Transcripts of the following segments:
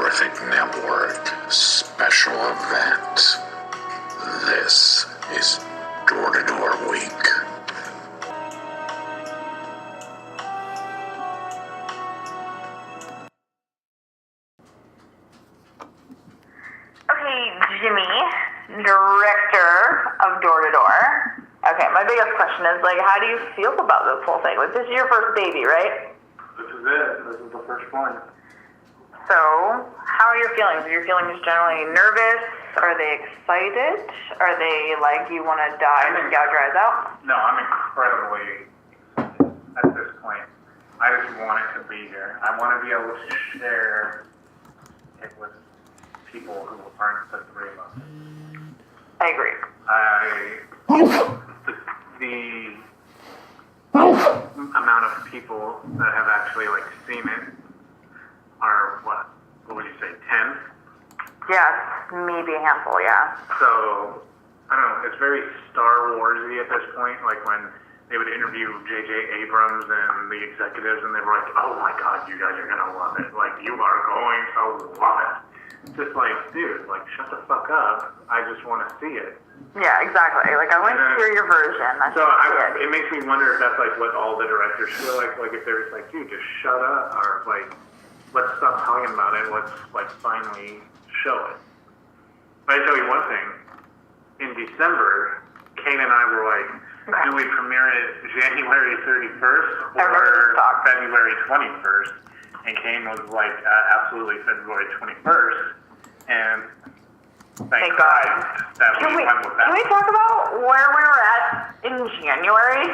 Horrific Network special event. This is Door to Door Week. Okay, Jimmy, director of Door to Door. Okay, my biggest question is, how do you feel about this whole thing? This is your first baby, right? This is it. This is the first one. So, how are your feelings? Are your feelings generally nervous? Are they excited? Are they you want to die and gouge your eyes out? No, I'm incredibly excited at this point. I just want it to be here. I want to be able to share it with people who aren't the three of us. I agree. The amount of people that have actually seen it are what would you say, 10? Yes, maybe a handful, yeah. So I don't know, it's very Star Wars-y at this point, when they would interview J.J. Abrams and the executives and they were like, oh my god, you guys are gonna love it, you are going to love it. Just dude, shut the fuck up. I just want to see it. Yeah, exactly. I want to hear your version. It makes me wonder if that's what all the directors feel like if they're just dude, just shut up, or let's stop talking about it. Let's finally show it. But I tell you one thing. In December, Cain and I were do we premiere it January 31st or February 21st? And Cain was absolutely February 21st. And thank God that we went with that. Can we talk about where we were at in January?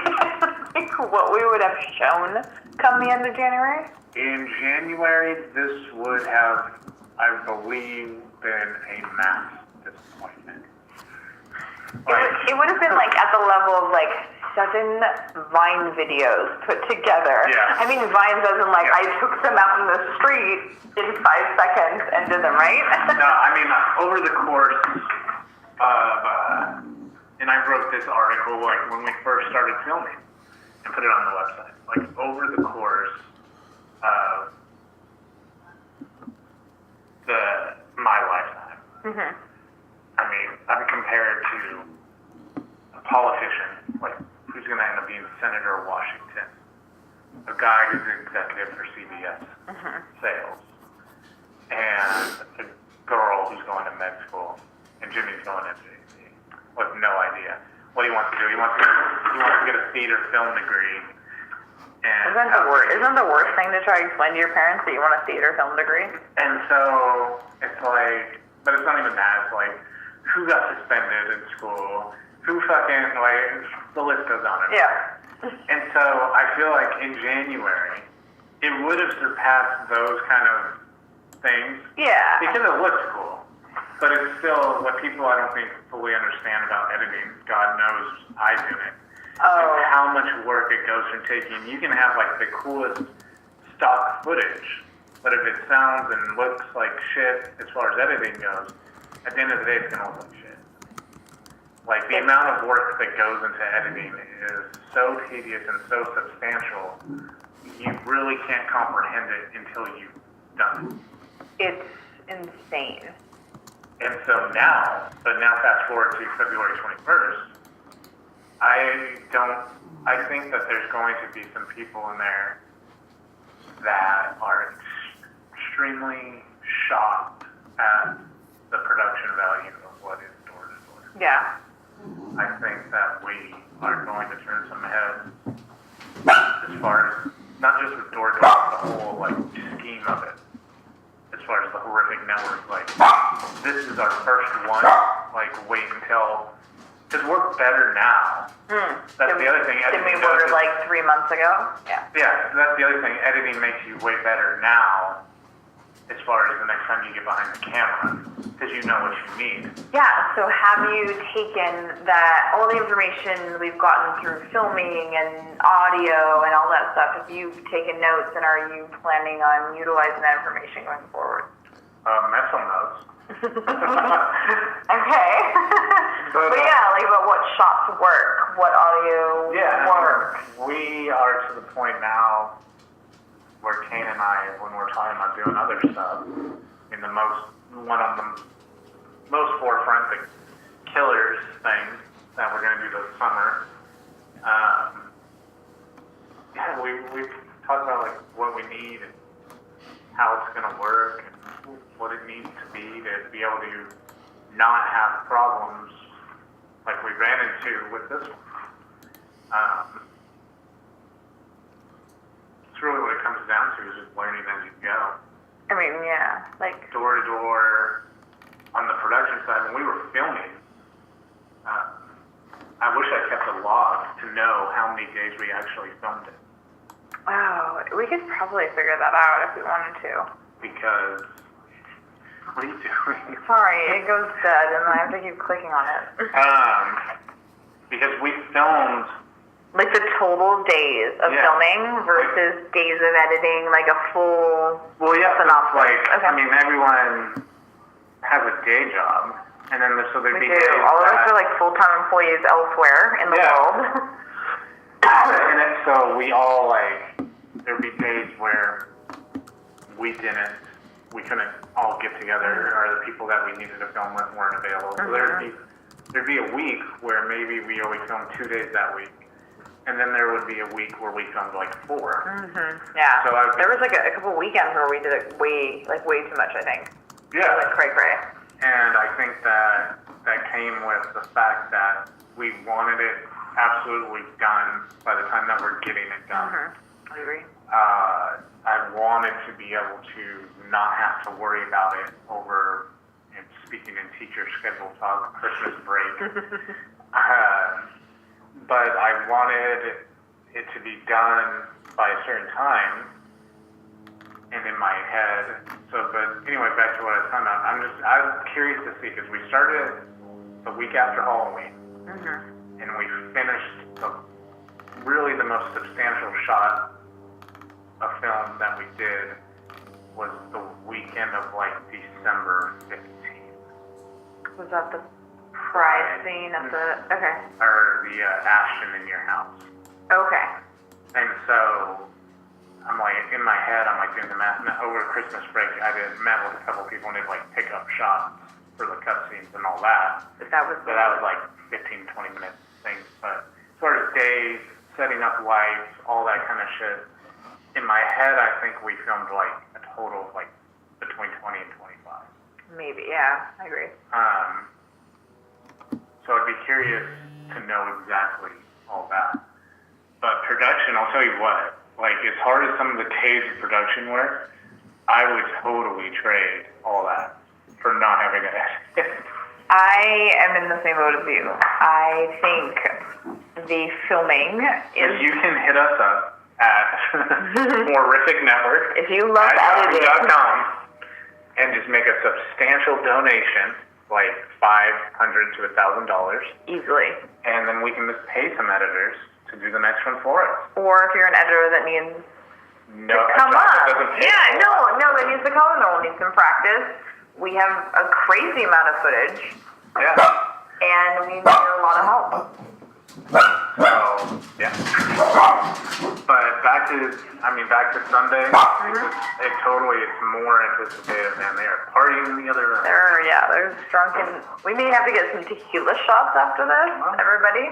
What we would have shown come the end of January? In January, this would have, I believe, been a mass disappointment. It would have been at the level of 7 Vine videos put together. Yeah. I mean, Vine doesn't I took them out in the street in 5 seconds and did them, right? No, I mean, over the course of, and I wrote this article when we first started filming and put it on the website. Over the course of my lifetime. Mm-hmm. I mean, I'm compared to a politician, who's going to end up being Senator Washington, a guy who's an executive for CBS Sales, and a girl who's going to med school, and Jimmy's going to JC with no idea what he wants to do. He wants to get a theater film degree. And Isn't the worst thing to try to explain to your parents that you want a theater film degree? And so it's but it's not even that. It's who got suspended in school, who fucking, the list goes on and on. Yeah. And so I feel in January, it would have surpassed those kind of things. Yeah. Because it looks cool. But it's still what people I don't think fully understand about editing. God knows I didn't. Oh. And how much work it goes from taking. You can have the coolest stock footage, but if it sounds and looks like shit as far as editing goes, at the end of the day it's gonna look like shit. The amount of work that goes into editing is so tedious and so substantial, you really can't comprehend it until you've done it. It's insane. And so now fast forward to February 21st, I think that there's going to be some people in there that are extremely shocked at the production value of what is Door to Door. Yeah. I think that we are going to turn some heads as far as, not just with Door to Door, but the whole scheme of it. As far as the Horrific Network, this is our first one, wait until, because we're better now. That's the other thing. Did we were 3 months ago? Yeah. Yeah, that's the other thing. Editing makes you way better now as far as the next time you get behind the camera, because you know what you need. Yeah, so have you taken all the information we've gotten through filming and audio and all that stuff, have you taken notes, and are you planning on utilizing that information going forward? Mental notes. Okay. But what shots work? What audio work? We are to the point now where Cain and I, when we're talking about doing other stuff, in one of the most forefront, the Killers thing that we're going to do this summer. Yeah, we've talked about like what we need and how it's going to work and what it needs to be able to not have problems like we ran into with this one. It's really what it comes down to is just learning as you go. I mean, yeah, like Door to door on the production side, when we were filming, I wish I kept a log to know how many days we actually filmed it. wow, we could probably figure that out if we wanted to. Because, what are you doing? Sorry, it goes dead and I have to keep clicking on it. Because we filmed Like the total days of filming versus days of editing, like a full synopsis. Like, okay. I mean, everyone has a day job, and then there'd be we do. days All of us are like full-time employees elsewhere in the world. And so we all there'd be days where we couldn't all get together, or the people that we needed to film with weren't available. So there'd be a week where maybe we only filmed 2 days that week. And then there would be a week where we filmed 4. Yeah. So there was a couple weekends where we did it way too much, I think. Yeah. Like cray. And I think that came with the fact that we wanted it absolutely done by the time that we're getting it done. I agree. I wanted to be able to not have to worry about it over, speaking in teacher schedule talk, Christmas break. But I wanted it to be done by a certain time, and in my head. But anyway, back to what I was talking about. I'm curious to see, because we started the week after Halloween, and we finished really the most substantial shot of film that we did was the weekend of December 15th. Was that the prize scene at the or the Ashton in your house? Okay. And so I'm in my head, I'm doing the math. Over Christmas break, I met with a couple of people and did pick up shots for the cutscenes and all that. That was 15, 20 minute things. But as far as days, setting up lights, all that kind of shit, in my head, I think we filmed a total of between 20 and 25. Maybe, yeah, I agree. So I'd be curious to know exactly all that. But production, I'll tell you what, as hard as some of the days of production were, I would totally trade all that for not having to edit. I am in the same boat as you. I think the filming is... You can hit us up at Horrific Network. If you love editing. .com, and just make a substantial donation, $500 to $1,000. Easily. And then we can just pay some editors to do the next one for us. Or if you're an editor that needs to come up. That needs to come and will need some practice. We have a crazy amount of footage. Yeah. And we need a lot of help. So, yeah. But back to Sunday, it's more anticipated, and they are partying in the other room. There's drunken. We may have to get some tequila shots after this, everybody.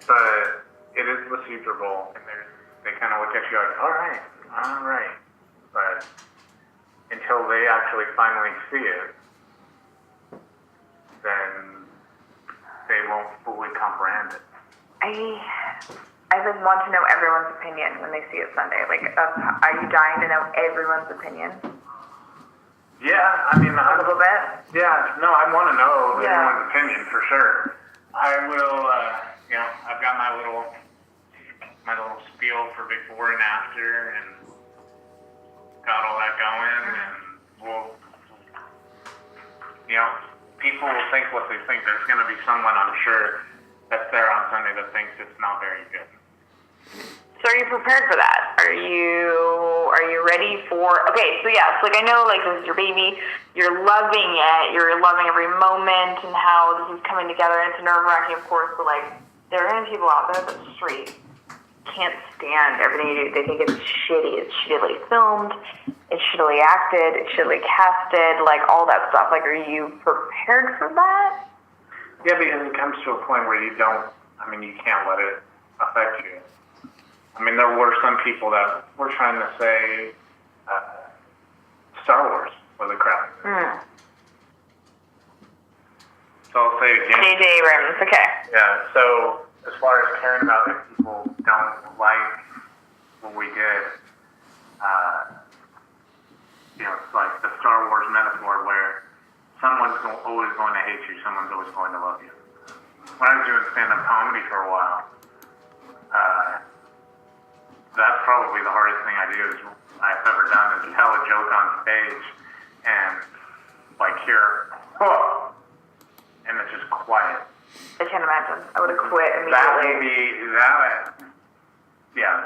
But it is the Super Bowl, and they kind of look at you all right. But until they actually finally see it, then they won't fully comprehend it. I want to know everyone's opinion when they see it Sunday. Are you dying to know everyone's opinion? Yeah, a little bit. Yeah, no, I want to know everyone's opinion for sure. I will. I've got my little spiel for before and after, and got all that going, and we'll. People will think what they think. There's going to be someone, I'm sure, that's there on Sunday that thinks it's not very good. So are you prepared for that? Are you ready for? Okay, so yes, I know this is your baby. You're loving it. You're loving every moment and how this is coming together. And it's nerve-wracking, of course, but there are going to be people out there that straight can't stand everything you do. They think it's shitty. It's shittily filmed. It's shittily acted. It's shittily casted. Like, all that stuff. Like, are you prepared for that? Yeah, because it comes to a point where you can't let it affect you. I mean, there were some people that were trying to say Star Wars was a crap. So I'll say it again. J.J. Abrams, okay. Yeah, so as far as caring about if people don't like what we did, it's like the Star Wars metaphor where someone's always going to hate you, someone's always going to love you. When I was doing stand-up comedy for a while, that's probably the hardest thing I've ever done is tell a joke on stage and like hear, oh, and it's just quiet. I can't imagine. I would have quit immediately.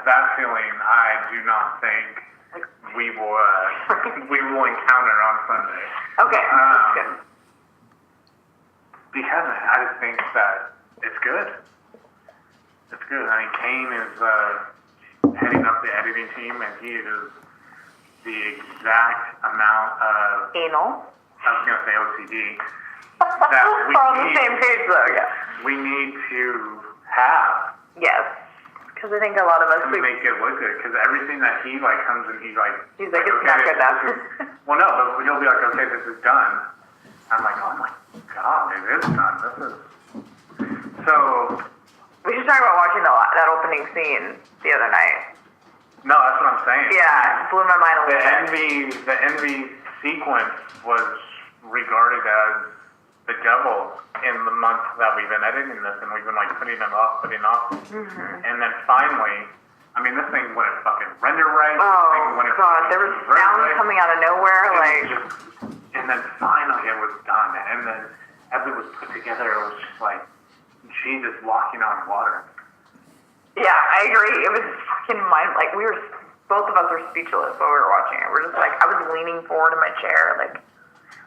That feeling I do not think we will encounter on Sunday. Okay, that's good. Because I just think that it's good. It's good. I mean, Cain is heading up the editing team, and he is the exact amount of anal. I was going to say OCD. That we're on the same page, though. Yeah. We need to have. Yes. Because I think a lot of us to make it look good. Because everything that he comes and he's like, it's not good enough. Well, no, but he'll be like, okay, this is done. I'm like, oh my god, it is done. This is so. We should talk about watching that opening scene the other night. No, that's what I'm saying. Yeah, it blew my mind a little bit. The envy sequence was regarded as the devil in the month that we've been editing this, and we've been putting it off. And then finally, I mean, this thing wouldn't fucking render right. Oh god, there was sound coming out of nowhere, and then finally it was done. And then as it was put together, it was just like Jesus walking on water. Yeah, I agree. It was fucking both of us were speechless while we were watching it. We're just I was leaning forward in my chair,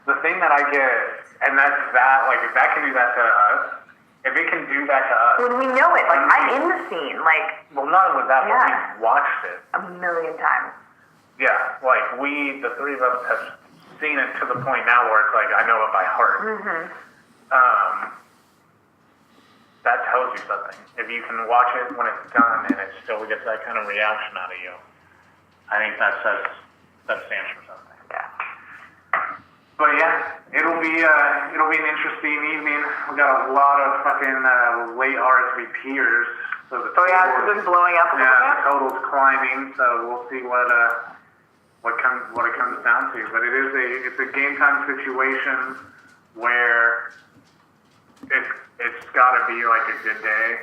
The thing that I get, and that's that, if that can do that to us, if it can do that to us. When we know it, I'm in the scene, Well, not only that, but we've watched it. a million times. Yeah, the three of us have seen it to the point now where it's I know it by heart. That tells you something. If you can watch it when it's done and it still gets that kind of reaction out of you, I think that stands for something. Yeah. But yeah, it'll be an interesting evening. We got a lot of fucking late RSVPers. So the it's been blowing up a little bit. The total's climbing, so we'll see what it comes down to. But it's a game time situation where it's got to be a good day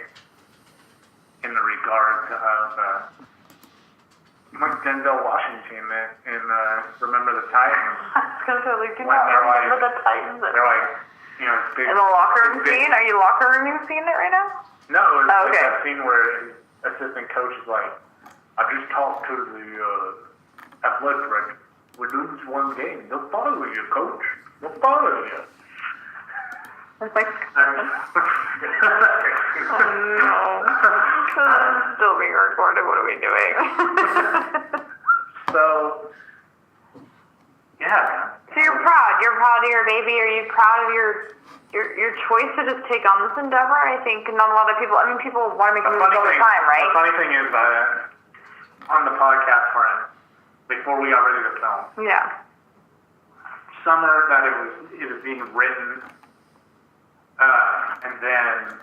in the regards of Denzel Washington in Remember the Titans. I was going to say, Remember the Titans. They're in the locker room scene? Are you locker rooming seeing it right now? No, it's that scene where assistant coach is I just talked to the athletic director. We're doing this one game. They'll follow you, coach. They'll follow you. Oh no. Still being recorded. What are we doing? So, yeah. So you're proud. You're proud of your baby. Are you proud of your choice to just take on this endeavor? I think not a lot of people. People want to make movies all the time, right? The funny thing is that on the podcast front, before we got ready to film, summer that it was being written. And then,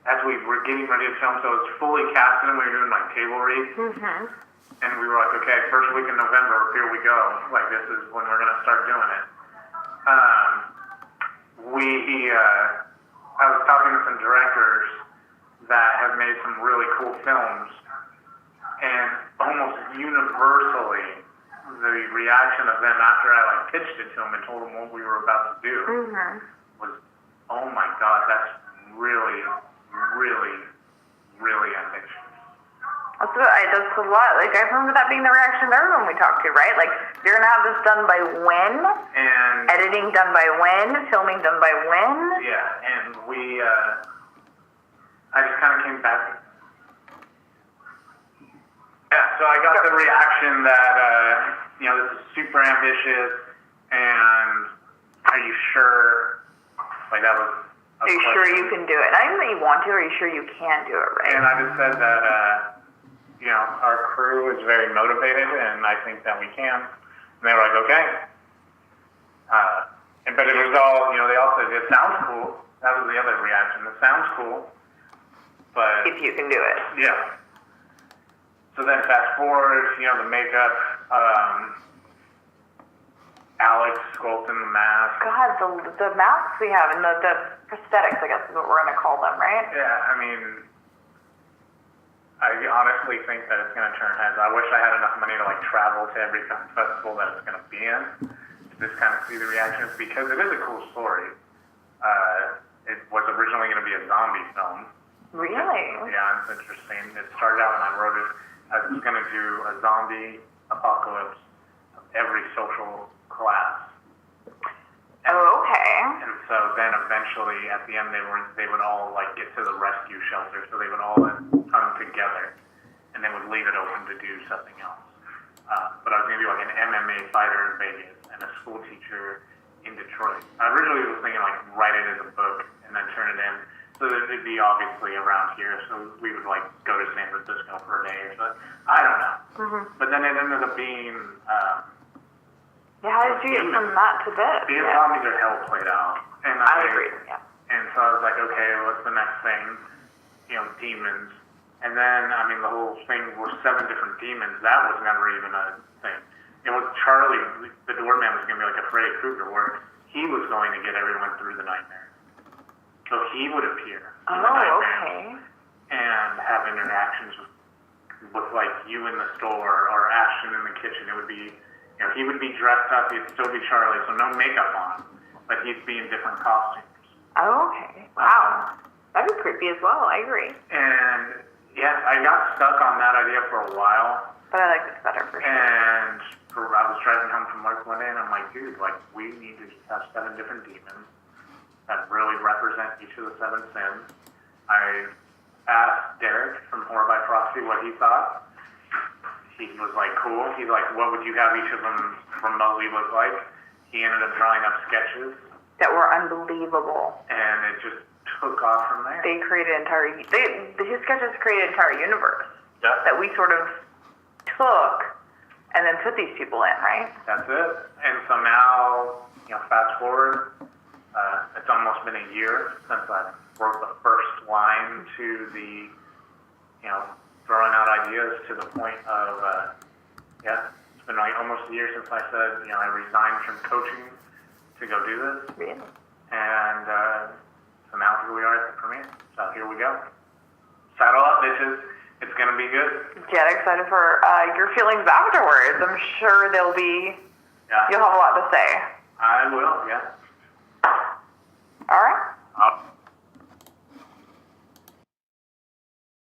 as we were getting ready to film, so it was fully casted, and we were doing table reads. And we were okay, first week in November, here we go. This is when we're gonna start doing it. I was talking to some directors that have made some really cool films, and almost universally, the reaction of them after I pitched it to them and told them what we were about to do was, oh my god, that's really, really, really ambitious. That's a lot. I remember that being the reaction of everyone we talked to, right? You're gonna have this done by when? And editing done by when? Filming done by when? Yeah, and I just kind of came back so I got the reaction that, this is super ambitious, and are you sure? Like, that was a Are you question. sure you can do it? Not even that you want to, are you sure you can do it, right? And I just said that, our crew is very motivated, and I think that we can. And they were like, okay. But it was all, they all said, it sounds cool. That was the other reaction. It sounds cool, but... If you can do it. Yeah. So then fast forward, the makeup, Alex sculpting the mask. God, the masks we have and the prosthetics, I guess is what we're going to call them, right? Yeah, I mean, I honestly think that it's going to turn heads. I wish I had enough money to travel to every festival that it's going to be in to just kind of see the reactions, because it is a cool story. It was originally going to be a zombie film. Really? Yeah, it's interesting. It started out when I wrote it, I was going to do a zombie apocalypse of every social class. Okay. And so then eventually at the end they would all get to the rescue shelter, so they would all come together and they would leave it open to do something else. But I was going to do an MMA fighter in Vegas and a school teacher in Detroit. I originally was thinking write it as a book and then turn it in so that it'd be obviously around here, so we would go to San Francisco for a day or so. I don't know. Mm-hmm. But then it ended up being Yeah, how did you get from that to this? these zombies are hell played out. And I agree, yeah. And so I was like, okay, what's the next thing? Demons. And then, the whole thing was 7 different demons. That was never even a thing. It was Charlie, the doorman, was going to be like a Freddy Krueger, where he was going to get everyone through the nightmare. So he would appear in the nightmare Okay. and have interactions with you in the store or Ashton in the kitchen. It would be, he would be dressed up. He'd still be Charlie, so no makeup on him, but he'd be in different costumes. Okay. Wow. That'd be creepy as well. I agree. And yeah, I got stuck on that idea for a while. But I like this better for sure. And I was driving home from work one day, and I'm like, dude, we need to just have 7 different demons that really represent each of the 7 sins. I asked Derek from Horror by Proxy what he thought. He was like, cool. He's like, what would you have each of them remotely look like? He ended up drawing up sketches. That were unbelievable. And it just took off from there. They created his sketches created an entire universe. Yeah. That we sort of took and then put these people in, right? That's it. And so now, fast forward, it's almost been a year since I wrote the first line to the, throwing out ideas to the point of, it's been almost a year since I said, I resigned from coaching to go do this. Really? And so now here we are at the premiere. So here we go. Saddle up, bitches. It's going to be good. Get excited for your feelings afterwards. I'm sure you'll have a lot to say. I will, yeah. All right.